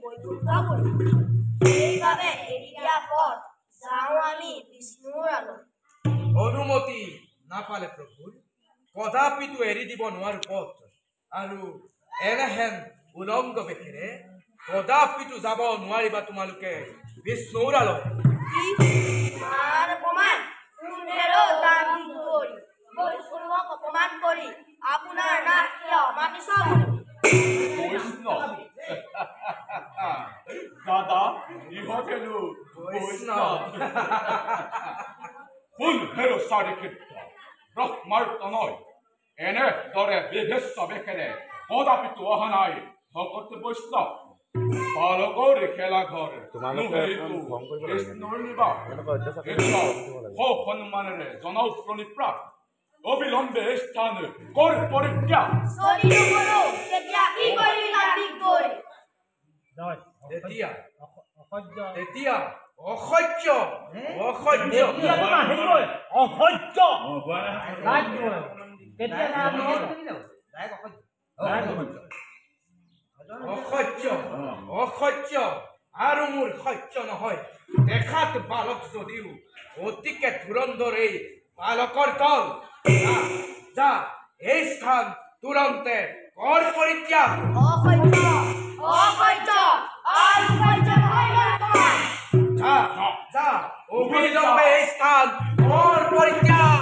বৈকুণ্ঠ পুৰী সেইবাবে এৰি দিয়া পথ যাওঁ আমি বিষ্ণুৰ আলয় অনুমতি নাপালে প্ৰভুৰ কদাপিতো এৰি দিব নোৱাৰো পথ আৰু এনেহেন উলংগ বেশেৰে কদাপিতো যাব নোৱাৰিবা তোমালোকে বিষ্ণুৰ আলয় মান অপমান কোনেৰো দাবী কৰি বৈষ্ণৱক অপমান কৰি আপোনাৰ নাম কিয় মাতিছ দাদা ইহঁতেনো বৈষ্ণৱ ফুল হেৰো চাৰি ক্ষেত্ৰ ব্ৰহ্মাৰ তনয় এনেদৰে বিভেচ্ছ বেশেৰে কদাপিতো অহা নাই ভকত বৈষ্ণৱ বালকৰ খেলা ঘৰ কৃষ্ণৰ নিবাস সন্মানেৰে জনাও প্ৰণিপ্ৰাস অবিলম্বে স্থান কৰ পৰিত্যাগ তেতিয়া অসহ্য অসহ্য অসহ্য অসহ্য আৰু মোৰ সহ্য নহয় দেখাত বালক যদিও অতিকে ধুৰন্ধৰ এই বালকৰ দল যা এই স্থান তুৰন্তে কৰ পৰিত্যাগ যা অবিলম্বে এই স্থান কৰ পৰিত্যাগ